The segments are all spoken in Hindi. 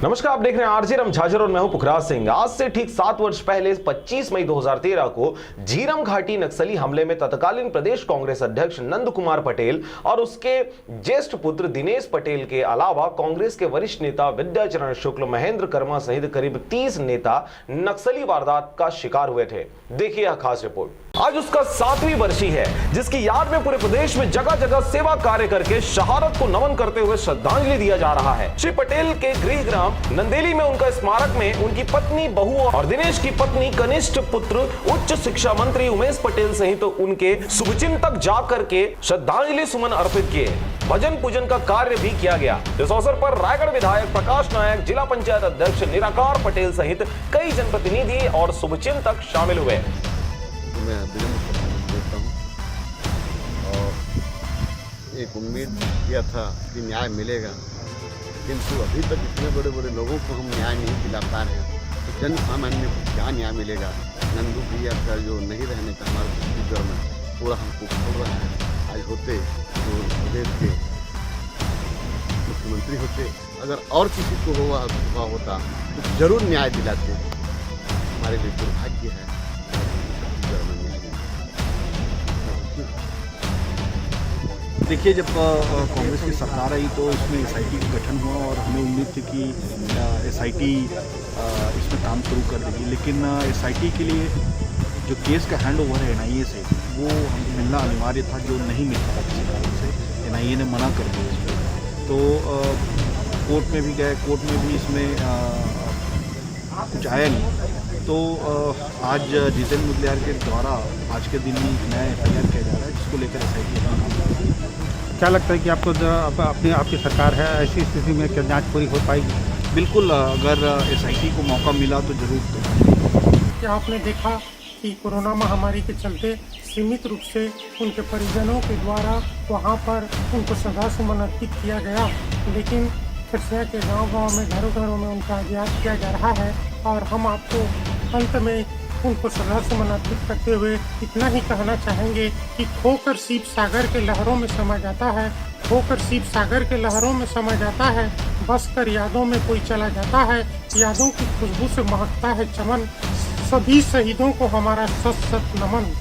नमस्कार, आप देख रहे हैं आरजे रम झाझर और मैं हूं पुखराज सिंह। आज से ठीक 7 वर्ष पहले 25 मई 2013 को झीरम घाटी नक्सली हमले में तत्कालीन प्रदेश कांग्रेस अध्यक्ष नंद कुमार पटेल और उसके ज्येष्ठ पुत्र दिनेश पटेल के अलावा कांग्रेस के वरिष्ठ नेता विद्याचरण शुक्ल, महेंद्र कर्मा सहित करीब 30 नेता नक्सली वारदात का शिकार हुए थे। देखिए यह खास रिपोर्ट। आज उसका 7वीं वर्षी है, जिसकी याद में पूरे प्रदेश में जगह जगह सेवा कार्य करके शहादत को नमन करते हुए श्रद्धांजलि दिया जा रहा है। श्री पटेल के गृह ग्राम नंदेली में उनका स्मारक में उनकी पत्नी, बहू और दिनेश की पत्नी, कनिष्ठ पुत्र, उच्च शिक्षा मंत्री उमेश पटेल सहित उनके शुभचिंतक जाकर के श्रद्धांजलि सुमन अर्पित किए। भजन पूजन का कार्य भी किया गया। इस अवसर पर रायगढ़ विधायक प्रकाश नायक, जिला पंचायत अध्यक्ष निराकार पटेल सहित कई जनप्रतिनिधि और शुभचिंतक शामिल हुए। मैं विनम्र देता हूँ और एक उम्मीद किया था कि न्याय मिलेगा, किंतु अभी तक इतने बड़े बड़े लोगों को हम न्याय नहीं दिला पा रहे हैं, तो जन सामान्य को क्या न्याय मिलेगा। नंदू भैया का जो नहीं रहने का हमारे छत्तीसगढ़ में पूरा हमको खोल रहा है। आज होते तो प्रदेश के मुख्यमंत्री होते, अगर और किसी को हुआ होता तो जरूर न्याय दिलाते। हमारे लिए दुर्भाग्य है। देखिए, जब कांग्रेस की सरकार आई तो इसमें एसआईटी का गठन हुआ और हमें उम्मीद थी कि एसआईटी इसमें काम शुरू कर देगी, लेकिन एसआईटी के लिए जो केस का हैंड ओवर है एनआईए से, वो मिलना अनिवार्य था, जो नहीं मिल पाता किसी कारण से। एनआईए ने मना कर दिया इस पर। तो कोर्ट में भी गए, कोर्ट में भी इसमें कुछ आया नहीं। तो आज जितेंद्र मुदलियार के द्वारा आज के दिन में नया एफआईआर किया जा रहा है, जिसको लेकर एसआईटी। क्या लगता है कि आपको आपकी सरकार है, ऐसी स्थिति में क्या जांच पूरी हो पाएगी? बिल्कुल, अगर एसआईटी को मौका मिला तो जरूर। क्या आपने देखा कि कोरोना महामारी के चलते सीमित रूप से उनके परिजनों के द्वारा वहां पर उनको श्रद्धासुमन अर्पित किया गया, लेकिन खरसिया के गांव-गांव में, घरों-घरों में उनका याद किया जा रहा है। और हम आपको अंत में उनको श्रद्धासुमन अर्पित करते हुए इतना ही कहना चाहेंगे कि खोकर सीप सागर के लहरों में समा जाता है, खोकर सीप सागर के लहरों में समा जाता है, बस कर यादों में कोई चला जाता है, यादों की खुशबू से महकता है चमन, सभी शहीदों को हमारा सत सत नमन।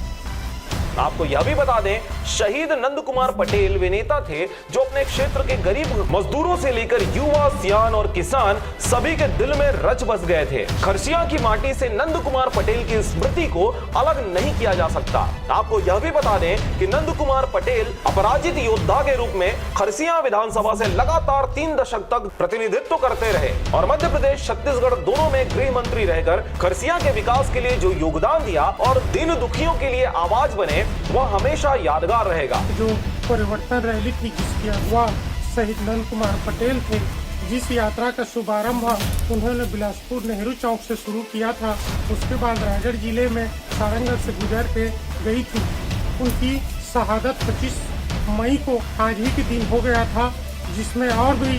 आपको यह भी बता दें, शहीद नंद कुमार पटेल वे नेता थे जो अपने क्षेत्र के गरीब मजदूरों से लेकर युवा, सियान और किसान सभी के दिल में रच बस गए थे। खरसिया की माटी से नंद कुमार पटेल की स्मृति को अलग नहीं किया जा सकता। आपको यह भी बता दें कि नंद कुमार पटेल अपराजित योद्धा के रूप में खरसिया विधानसभा से लगातार 3 दशक तक प्रतिनिधित्व करते रहे और मध्य प्रदेश, छत्तीसगढ़ दोनों में गृह मंत्री रहकर खरसिया के विकास के लिए जो योगदान दिया और दीन दुखियों के लिए आवाज बने, वह हमेशा यादगार रहेगा। जो परिवर्तन रैली थी, जिसकी अगुवा शहीद नंद कुमार पटेल थे, जिस यात्रा का शुभारंभ उन्होंने बिलासपुर नेहरू चौक से शुरू किया था, उसके बाद रायगढ़ जिले में सारंगढ़ से गुजर के गई थी। उनकी शहादत 25 मई को आज ही के दिन हो गया था, जिसमें और भी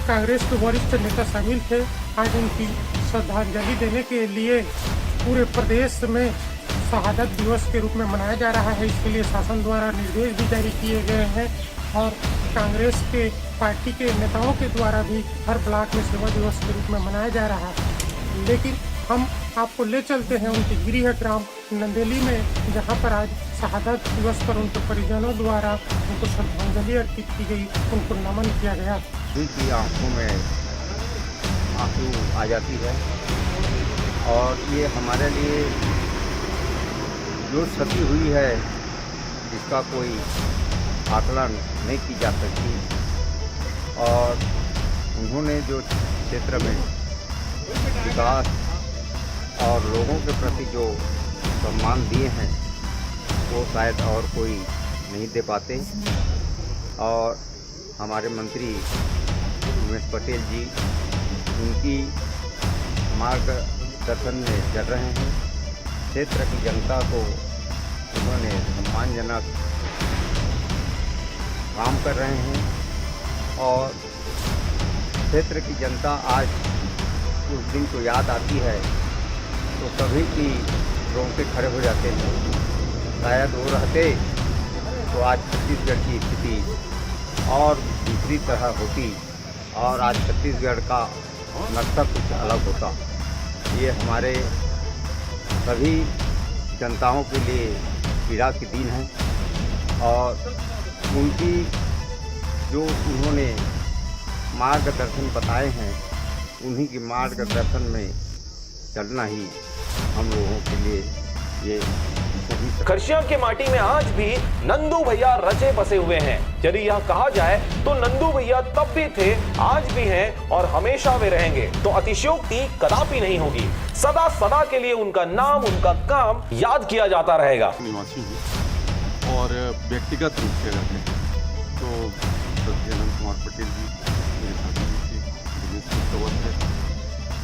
कांग्रेस के वरिष्ठ नेता शामिल थे। आज उनकी श्रद्धांजलि देने के लिए पूरे प्रदेश में शहादत दिवस के रूप में मनाया जा रहा है। इसके लिए शासन द्वारा निर्देश भी जारी किए गए हैं और कांग्रेस के पार्टी के नेताओं के द्वारा भी हर ब्लॉक में सेवा दिवस के रूप में मनाया जा रहा है। लेकिन हम आपको ले चलते हैं उनके गृह ग्राम नंदेली में, जहां पर आज शहादत दिवस पर उनके परिजनों द्वारा उनको श्रद्धांजलि अर्पित की गई, उनको नमन किया गया। उनकी आंखों में आंसू आ जाती है और ये हमारे लिए जो क्षति हुई है, इसका कोई आकलन नहीं की जा सकती। और उन्होंने जो क्षेत्र में विकास और लोगों के प्रति जो सम्मान दिए हैं, वो शायद और कोई नहीं दे पाते। और हमारे मंत्री उमेश पटेल जी उनकी मार्गदर्शन में चल रहे हैं। क्षेत्र की जनता को उन्होंने सम्मानजनक काम कर रहे हैं और क्षेत्र की जनता आज उस दिन को याद आती है तो सभी की रोंगटे खड़े हो जाते हैं। शायद वो रहते तो आज छत्तीसगढ़ की स्थिति और दूसरी तरह होती और आज छत्तीसगढ़ का नक्शा कुछ अलग होता। ये हमारे सभी जनताओं के लिए पीड़ा के दिन है और उनकी जो उन्होंने मार्गदर्शन बताए हैं उन्हीं के मार्गदर्शन में चलना ही हम लोगों के लिए ये सही। खरसिया के माटी में आज भी नंदू भैया रचे बसे हुए हैं। यदि यह कहा जाए तो नंदू भैया तब भी थे, आज भी हैं और हमेशा वे रहेंगे, तो अतिशयोक्ति कदापि नहीं होगी। सदा सदा के लिए उनका नाम, उनका काम याद किया जाता रहेगा। निवासी हूँ और व्यक्तिगत रूप से रहते हैं तो श्रद्धेय नंद कुमार पटेल जी मेरे साथी जी थे, दिनेश मुस्तवत है।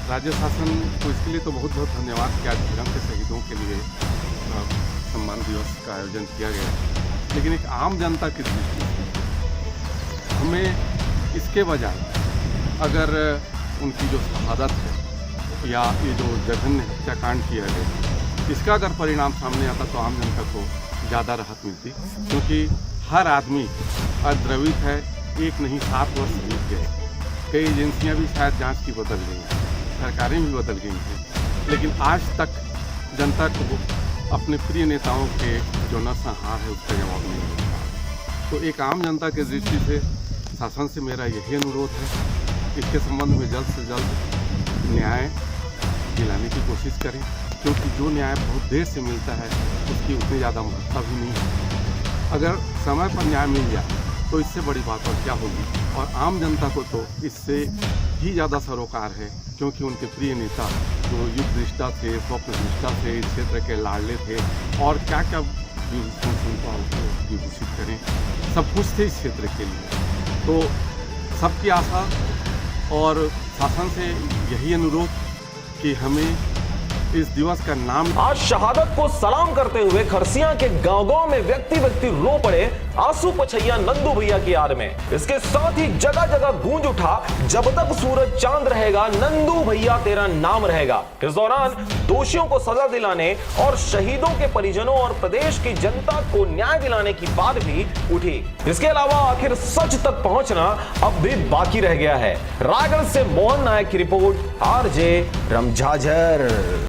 राज्य शासन को इसके लिए तो बहुत बहुत धन्यवाद कि आज झीरम के शहीदों के लिए सम्मान दिवस का आयोजन किया गया। लेकिन एक आम जनता की दृष्टि से हमें इसके बजाय अगर उनकी जो शहादत है या ये जो जघन्य हत्याकांड किया गया इसका अगर परिणाम सामने आता तो आम जनता को ज़्यादा राहत मिलती, क्योंकि हर आदमी अद्रवित है। एक नहीं 7 वर्ष बीत गए, कई एजेंसियां भी शायद जांच की बदल गई हैं, सरकारें भी बदल गई हैं, लेकिन आज तक जनता को अपने प्रिय नेताओं के जो नरसंहार है उसका जवाब नहीं मिलता। तो एक आम जनता की दृष्टि से शासन से मेरा यही अनुरोध है, इसके संबंध में जल्द से जल्द न्याय दिलाने की कोशिश करें, क्योंकि जो न्याय बहुत देर से मिलता है उसकी उतनी ज़्यादा महत्ता भी नहीं है। अगर समय पर न्याय मिल जाए तो इससे बड़ी बात और क्या होगी। और आम जनता को तो इससे ही ज़्यादा सरोकार है, क्योंकि उनके प्रिय नेता जो युग दृष्टा थे, स्वप्न दृष्टा थे, इस क्षेत्र के लाडले थे और क्या क्या विभूषित करें, सब कुछ थे इस क्षेत्र के लिए। तो सबकी आशा और शासन से यही अनुरोध कि हमें इस दिवस का नाम। आज शहादत को सलाम करते हुए खरसिया के गांव-गांव में व्यक्ति रो पड़े आंसू पछैया नंदू भैया की याद में। इसके साथ ही जगह जगह गूंज उठा, जब तक सूरज चांद रहेगा नंदू भैया तेरा नाम रहेगा। इस दौरान दोषियों को सजा दिलाने और शहीदों के परिजनों और प्रदेश की जनता को न्याय दिलाने की बात भी उठी। इसके अलावा आखिर सच तक पहुंचना अब भी बाकी रह गया है। रायगढ़ से मोहन नायक की रिपोर्ट, RJ रमझाझर।